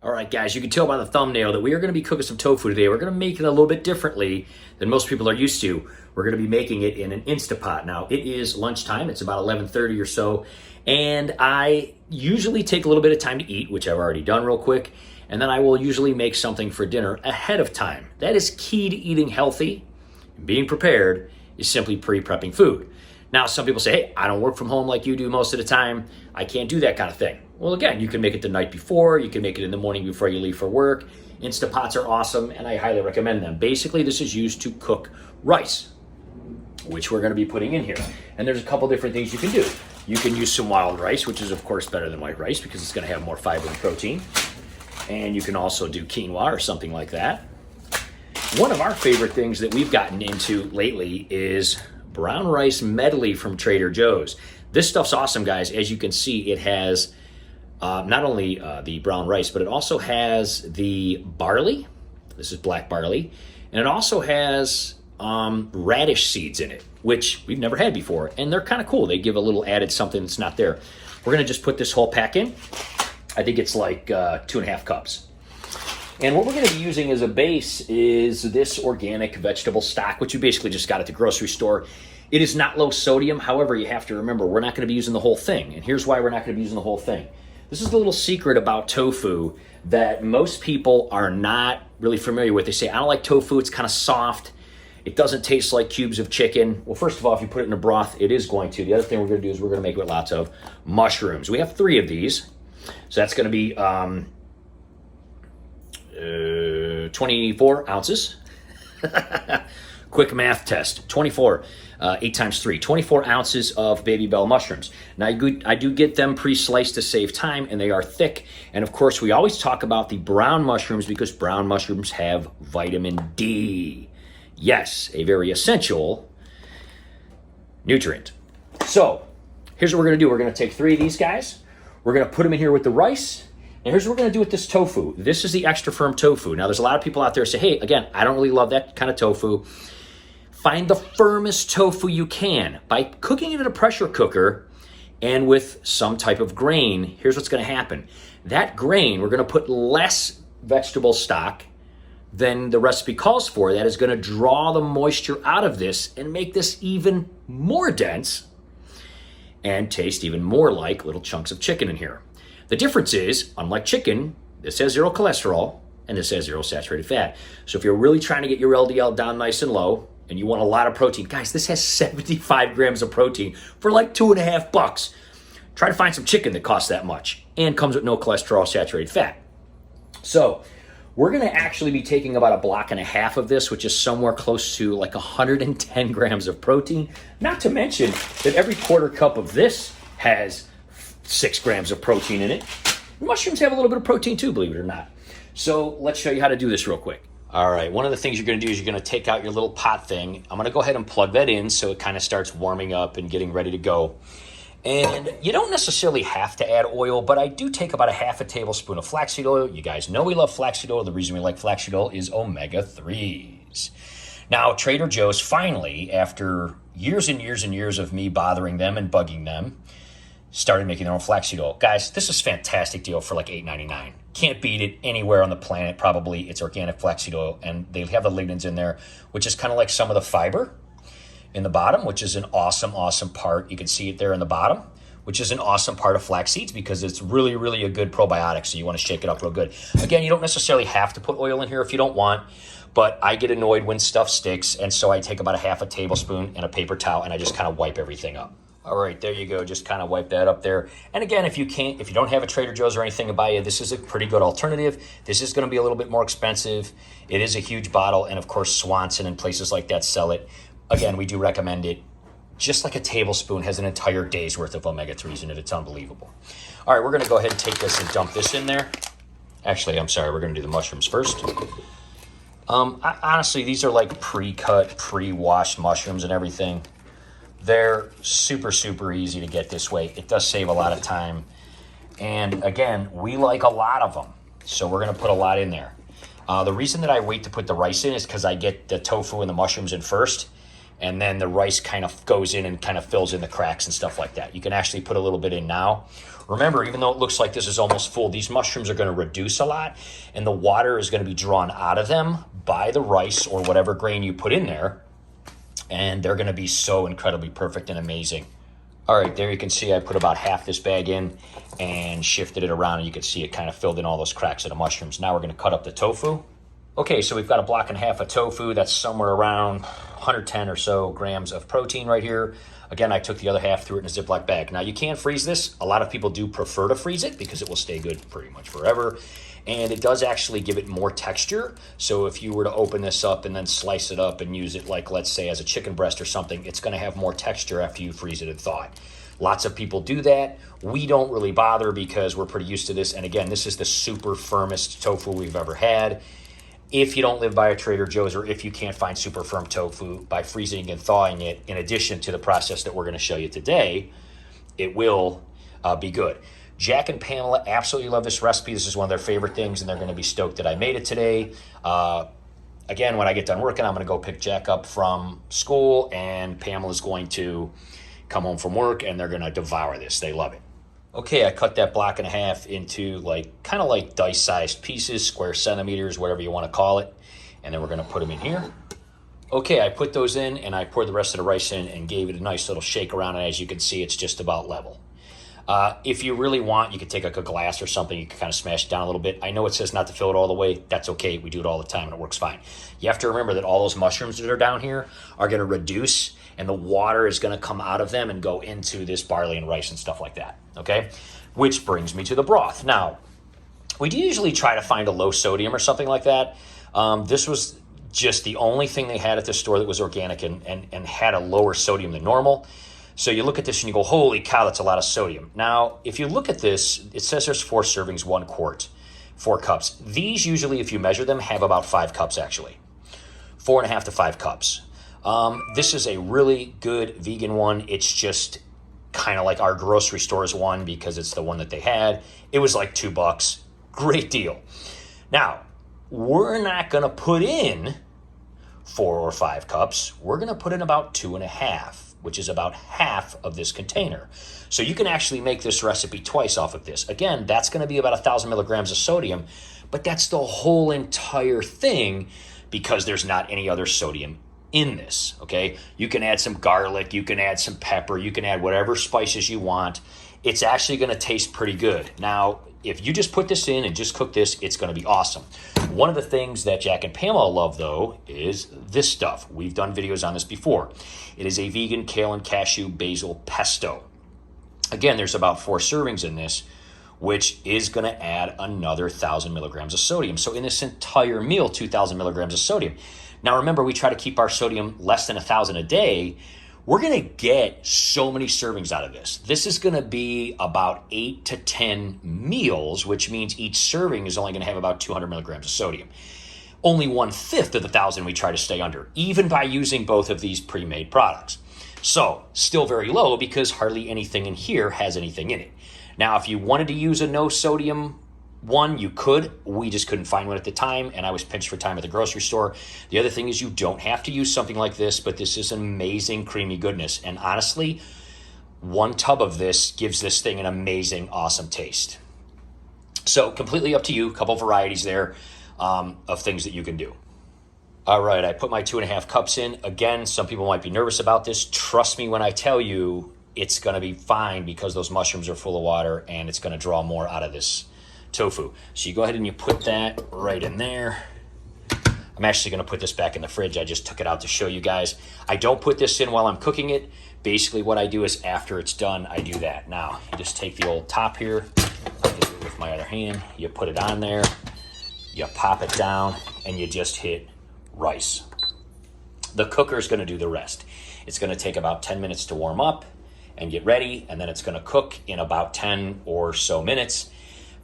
All right, guys, you can tell by the thumbnail that we are going to be cooking some tofu today. We're going to make it a little bit differently than most people are used to. We're going to be making it in an Instapot. Now, it is lunchtime. It's about 11:30 or so, and I usually take a little bit of time to eat, which I've already done real quick, and then I will usually make something for dinner ahead of time. That is key to eating healthy. Being prepared is simply pre-prepping food. Now, some people say, hey, I don't work from home like you do most of the time. I can't do that kind of thing. Well, again, you can make it the night before. You can make it in the morning before you leave for work. Instapots are awesome, and I highly recommend them. Basically, this is used to cook rice, which we're going to be putting in here. And there's a couple different things you can do. You can use some wild rice, which is, of course, better than white rice because it's going to have more fiber and protein. And you can also do quinoa or something like that. One of our favorite things that we've gotten into lately is brown rice medley from Trader Joe's. This stuff's awesome, guys. As you can see, it has not only the brown rice, but it also has the barley. This is black barley. And it also has radish seeds in it, which we've never had before. And they're kind of cool. They give a little added something that's not there. We're going to just put this whole pack in. I think it's like 2.5 cups. And what we're going to be using as a base is this organic vegetable stock, which you basically just got at the grocery store. It is not low sodium. However, you have to remember, we're not going to be using the whole thing. And here's why we're not going to be using the whole thing. This is the little secret about tofu that most people are not really familiar with. They say, I don't like tofu. It's kind of soft. It doesn't taste like cubes of chicken. Well, first of all, if you put it in a broth, it is going to. The other thing we're going to do is we're going to make it with lots of mushrooms. We have 3 of these. So that's going to be 24 ounces. Quick math test. 24, 8 times 3. 24 ounces of baby bell mushrooms. Now, I do get them pre-sliced to save time, and they are thick. And, of course, we always talk about the brown mushrooms because brown mushrooms have vitamin D. Yes, a very essential nutrient. So, here's what we're going to do. We're going to take 3 of these guys. We're going to put them in here with the rice. And here's what we're going to do with this tofu. This is the extra firm tofu. Now, there's a lot of people out there who say, hey, again, I don't really love that kind of tofu. Find the firmest tofu you can. By cooking it in a pressure cooker and with some type of grain, here's what's going to happen. That grain, we're going to put less vegetable stock than the recipe calls for. That is going to draw the moisture out of this and make this even more dense and taste even more like little chunks of chicken in here. The difference is, unlike chicken, this has 0 cholesterol and this has 0 saturated fat. So if you're really trying to get your LDL down nice and low and you want a lot of protein, guys, this has 75 grams of protein for like $2.50. Try to find some chicken that costs that much and comes with no cholesterol, saturated fat. So we're going to actually be taking about 1.5 blocks of this, which is somewhere close to like 110 grams of protein. Not to mention that every 1/4 cup of this has 6 grams of protein in it. Mushrooms have a little bit of protein too, believe it or not. So let's show you how to do this real quick. All right, one of the things you're going to do is you're going to take out your little pot thing. I'm going to go ahead and plug that in so it kind of starts warming up and getting ready to go. And you don't necessarily have to add oil, but I do take about 1/2 tablespoon of flaxseed oil. You guys know we love flaxseed oil. The reason we like flaxseed oil is omega-3s. Now, Trader Joe's finally, after years and years and years of me bothering them and bugging them, started making their own flaxseed oil. Guys, this is a fantastic deal for like $8.99. Can't beat it anywhere on the planet, probably. It's organic flaxseed oil, and they have the lignans in there, which is kind of like some of the fiber in the bottom, which is an awesome, awesome part. You can see it there in the bottom, which is an awesome part of flax seeds because it's really, really a good probiotic, so you want to shake it up real good. Again, you don't necessarily have to put oil in here if you don't want, but I get annoyed when stuff sticks, and so I take about 1/2 tablespoon and a paper towel, and I just kind of wipe everything up. All right, there you go. Just kind of wipe that up there. And again, if you don't have a Trader Joe's or anything to buy you, this is a pretty good alternative. This is going to be a little bit more expensive. It is a huge bottle, and of course, Swanson and places like that sell it. Again, we do recommend it. Just like a tablespoon has an entire day's worth of omega-3s in it. It's unbelievable. All right, we're going to go ahead and take this and dump this in there. Actually, I'm sorry. We're going to do the mushrooms first. Honestly, these are like pre-cut, pre-washed mushrooms and everything. They're super, super easy to get this way. It does save a lot of time. And again, we like a lot of them. So we're going to put a lot in there. The reason that I wait to put the rice in is because I get the tofu and the mushrooms in first. and then the rice kind of goes in and kind of fills in the cracks and stuff like that. You can actually put a little bit in now. Remember, even though it looks like this is almost full, these mushrooms are going to reduce a lot, and the water is going to be drawn out of them by the rice or whatever grain you put in there, and they're going to be so incredibly perfect and amazing. All right, there you can see I put about half this bag in and shifted it around, and you can see it kind of filled in all those cracks of the mushrooms. Now we're going to cut up the tofu. Okay, so we've got a block and a half of tofu. That's somewhere around 110 or so grams of protein right here. Again, I took the other half, threw it in a Ziploc bag. Now, you can freeze this. A lot of people do prefer to freeze it because it will stay good pretty much forever. And it does actually give it more texture. So if you were to open this up and then slice it up and use it like, let's say, as a chicken breast or something, it's going to have more texture after you freeze it and thaw it. Lots of people do that. We don't really bother because we're pretty used to this. And again, this is the super firmest tofu we've ever had. If you don't live by a Trader Joe's, or if you can't find super firm tofu, by freezing and thawing it, in addition to the process that we're going to show you today, it will be good. Jack and Pamela absolutely love this recipe. This is one of their favorite things, and they're going to be stoked that I made it today. Again, when I get done working, I'm going to go pick Jack up from school, and Pamela's going to come home from work, and they're going to devour this. They love it. Okay, I cut that block and a half into kind of like dice-sized pieces, square centimeters, whatever you want to call it. And then we're going to put them in here. Okay, I put those in, and I poured the rest of the rice in and gave it a nice little shake around. And as you can see, it's just about level. If you really want, you could take like a glass or something. You can kind of smash it down a little bit. I know it says not to fill it all the way. That's okay. We do it all the time, and it works fine. You have to remember that all those mushrooms that are down here are going to reduce, and the water is going to come out of them and go into this barley and rice and stuff like that, okay? Which brings me to the broth. Now, we do usually try to find a low sodium or something like that. This was just the only thing they had at the store that was organic and had a lower sodium than normal. So you look at this and you go, holy cow, that's a lot of sodium. Now, if you look at this, it says there's 4 servings, 1 quart, 4 cups. These usually, if you measure them, have about 5 cups actually. 4.5 to 5 cups. This is a really good vegan one. It's just kind of like our grocery store's one because it's the one that they had. It was like $2. Great deal. Now, we're not going to put in 4 or 5 cups. We're going to put in about 2.5, which is about half of this container. So you can actually make this recipe twice off of this. Again, that's going to be about 1,000 milligrams of sodium, but that's the whole entire thing because there's not any other sodium in this, okay? You can add some garlic, you can add some pepper, you can add whatever spices you want. It's actually going to taste pretty good. Now, if you just put this in and just cook this, it's going to be awesome. One of the things that Jack and Pamela love, though, is this stuff. We've done videos on this before. It is a vegan kale and cashew basil pesto. Again, there's about 4 servings in this, which is going to add another 1,000 milligrams of sodium. So in this entire meal, 2,000 milligrams of sodium. Now, remember, we try to keep our sodium less than 1,000 a day. We're going to get so many servings out of this. This is going to be about 8 to 10 meals, which means each serving is only going to have about 200 milligrams of sodium. Only 1/5 of the 1,000 we try to stay under, even by using both of these pre-made products. So, still very low because hardly anything in here has anything in it. Now, if you wanted to use a no sodium one, you could. We just couldn't find one at the time, and I was pinched for time at the grocery store. The other thing is you don't have to use something like this, but this is amazing creamy goodness. And honestly, 1 tub of this gives this thing an amazing, awesome taste. So completely up to you. A couple varieties there of things that you can do. All right, I put my 2.5 cups in. Again, some people might be nervous about this. Trust me when I tell you it's going to be fine because those mushrooms are full of water and it's going to draw more out of this tofu. So you go ahead and you put that right in there. I'm actually going to put this back in the fridge. I just took it out to show you guys. I don't put this in while I'm cooking it. Basically what I do is after it's done, I do that. Now, you just take the old top here, with my other hand, you put it on there, you pop it down, and you just hit rice. The cooker is going to do the rest. It's going to take about 10 minutes to warm up and get ready, and then it's going to cook in about 10 or so minutes.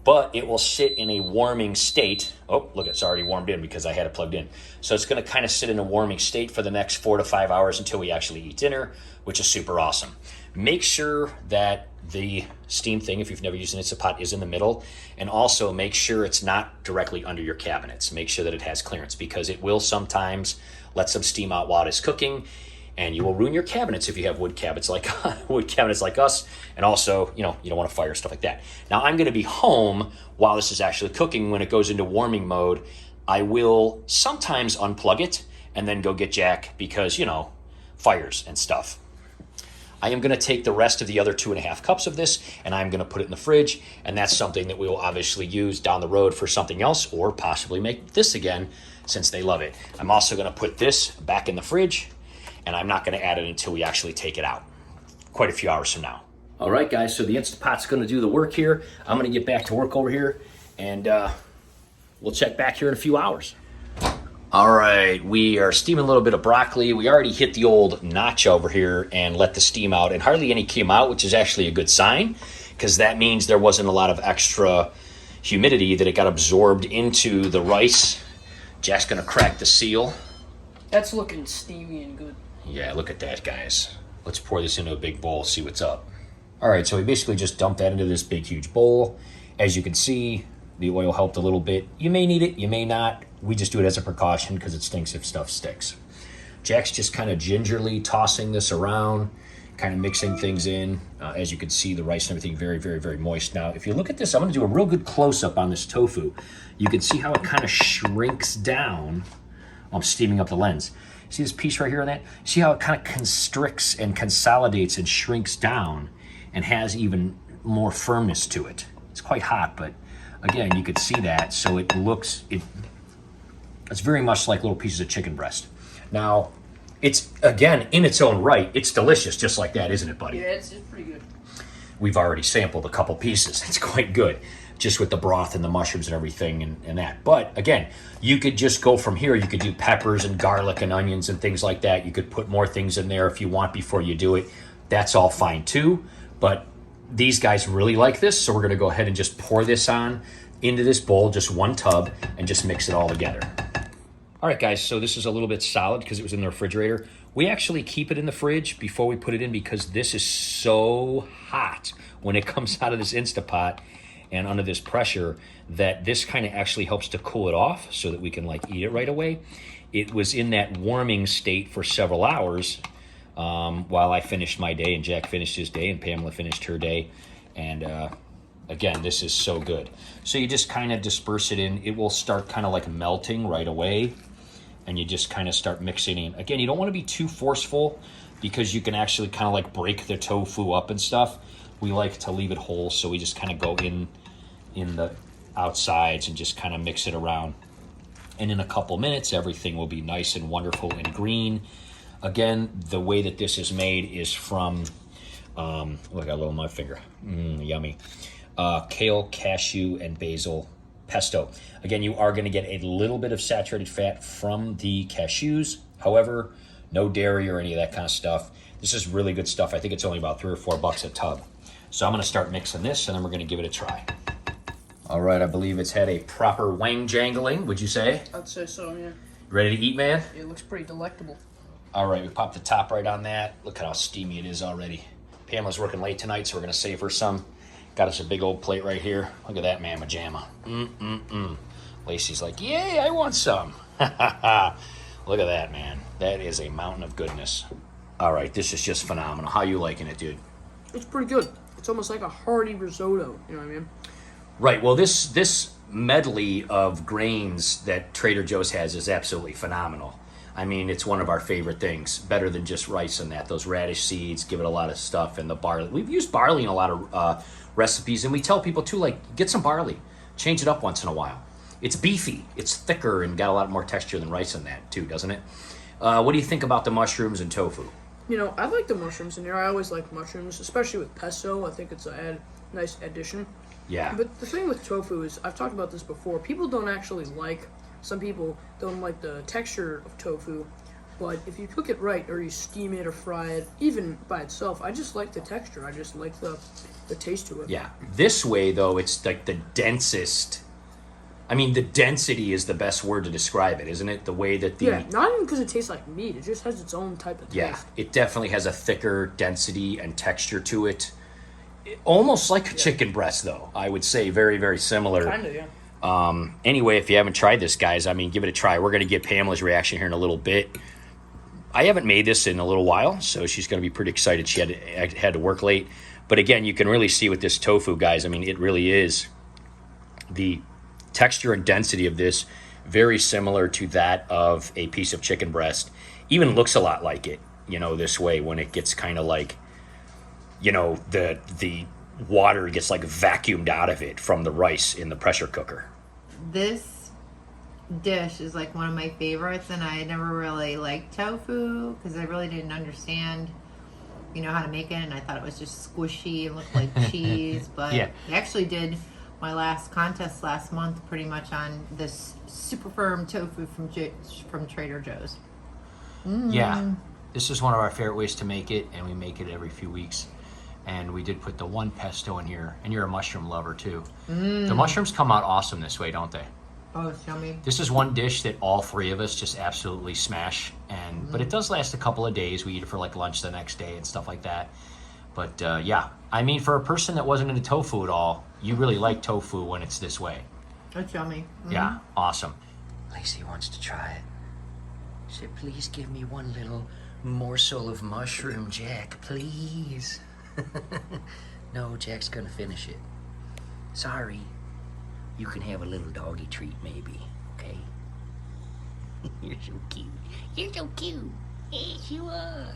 But it will sit in a warming state. Oh, look, it's already warmed in because I had it plugged in. So it's going to kind of sit in a warming state for the next 4 to 5 hours until we actually eat dinner, which is super awesome. Make sure that the steam thing, if you've never used an Instant Pot, is in the middle. And also make sure it's not directly under your cabinets. Make sure that it has clearance because it will sometimes let some steam out while it is cooking. and you will ruin your cabinets if you have wood cabinets like us. And also, you don't want to fire stuff like that. Now, I'm going to be home while this is actually cooking. When it goes into warming mode, I will sometimes unplug it and then go get Jack because, fires and stuff. I am going to take the rest of the other 2.5 cups of this, and I'm going to put it in the fridge, and that's something that we will obviously use down the road for something else, or possibly make this again, since they love it. I'm also going to put this back in the fridge, and I'm not going to add it until we actually take it out, quite a few hours from now. All right, guys, so the Instant Pot's going to do the work here. I'm going to get back to work over here, and we'll check back here in a few hours. All right, we are steaming a little bit of broccoli. We already hit the old notch over here and let the steam out, and hardly any came out, which is actually a good sign, because that means there wasn't a lot of extra humidity that it got absorbed into the rice. Jack's gonna crack the seal. That's looking steamy and good. Yeah, look at that, guys. Let's pour this into a big bowl, see what's up. All right, so we basically just dumped that into this big, huge bowl. As you can see, the oil helped a little bit. You may need it, you may not. We just do it as a precaution because it stinks if stuff sticks. Jack's just kind of gingerly tossing this around, kind of mixing things in. As you can see, the rice and everything very, very, very moist. Now, if you look at this, I'm going to do a real good close-up on this tofu. You can see how it kind of shrinks down. I'm steaming up the lens. See this piece right here on that? See how it kind of constricts and consolidates and shrinks down and has even more firmness to it. It's quite hot, but again, you could see that. So it looks... It's very much like little pieces of chicken breast. Now, it's, again, in its own right, it's delicious just like that, isn't it, buddy? Yeah, it's pretty good. We've already sampled a couple pieces. It's quite good, just with the broth and the mushrooms and everything and that. But, again, you could just go from here. You could do peppers and garlic and onions and things like that. You could put more things in there if you want before you do it. That's all fine, too. But these guys really like this, so we're going to go ahead and just pour this on into this bowl, just one tub, and just mix it all together. All right, guys, so this is a little bit solid because it was in the refrigerator. We actually keep it in the fridge before we put it in because this is so hot when it comes out of this Instant Pot and under this pressure that this kind of actually helps to cool it off so that we can eat it right away. It was in that warming state for several hours while I finished my day and Jack finished his day and Pamela finished her day. And again, this is so good. So you just kind of disperse it in. It will start kind of melting right away. And you just kind of start mixing in. Again, you don't want to be too forceful because you can actually kind of break the tofu up and stuff. We like to leave it whole, so we just kind of go in the outsides and just kind of mix it around. And in a couple minutes, everything will be nice and wonderful and green. Again, the way that this is made is from, look, I got a little on my finger. Yummy. Kale, cashew, and basil pesto. Again, you are going to get a little bit of saturated fat from the cashews. However, no dairy or any of that kind of stuff. This is really good stuff. I think it's only about $3 or $4 a tub. So I'm going to start mixing this, and then we're going to give it a try. All right, I believe it's had a proper wang jangling, would you say? I'd say so, yeah. Ready to eat, man? It looks pretty delectable. All right, we popped the top right on that. Look at how steamy it is already. Pamela's working late tonight, so we're going to save her some. Got us a big old plate right here. Look at that mamma jamma. Lacey's like, yay, I want some. Look at that, man. That is a mountain of goodness. All right, this is just phenomenal. How you liking it, dude? It's pretty good. It's almost like a hearty risotto, you know what I mean? Right, well, this medley of grains that Trader Joe's has is absolutely phenomenal. I mean, it's one of our favorite things. Better than just rice and that. Those radish seeds, give it a lot of stuff, and the barley. We've used barley in a lot of recipes, and we tell people too, get some barley. Change it up once in a while. It's beefy. It's thicker and got a lot more texture than rice in that too, doesn't it? What do you think about the mushrooms and tofu? I like the mushrooms in here. I always like mushrooms, especially with pesto. I think it's a nice addition. Yeah. But the thing with tofu is, I've talked about this before, people don't actually some people don't like the texture of tofu, but if you cook it right, or you steam it or fry it, even by itself, I just like the texture. I just like the taste to it. Yeah. This way, though, it's the densest. I mean, the density is the best word to describe it, isn't it? The way that the... Yeah, not even because it tastes like meat. It just has its own type of taste. Yeah, it definitely has a thicker density and texture to it. Almost like a chicken breast, though. I would say very, very similar. Kind of, yeah. Anyway, if you haven't tried this, guys, give it a try. We're going to get Pamela's reaction here in a little bit. I haven't made this in a little while, so she's going to be pretty excited. She had to work late. But again, you can really see with this tofu, guys, I mean, it really is the texture and density of this very similar to that of a piece of chicken breast. Even looks a lot like it, this way when it gets kind of like, the water gets like vacuumed out of it from the rice in the pressure cooker. This dish is like one of my favorites, and I never really liked tofu because I really didn't understand, how to make it, and I thought it was just squishy and looked like cheese. But Yeah. I actually did my last contest last month pretty much on this super firm tofu from Trader Joe's. Yeah, this is one of our favorite ways to make it, and we make it every few weeks. And we did put the one pesto in here, and you're a mushroom lover too. The mushrooms come out awesome this way, don't they? Oh, it's yummy. This is one dish that all three of us just absolutely smash, but it does last a couple of days. We eat it for like lunch the next day and stuff like that. But yeah, I mean, for a person that wasn't into tofu at all, you really like tofu when it's this way. It's yummy. Yeah, awesome. Lacey wants to try it. She said, please give me one little morsel of mushroom, Jack, please. No, Jack's gonna finish it. Sorry. You can have a little doggy treat, maybe, okay? You're so cute. You're so cute. Yes, you are.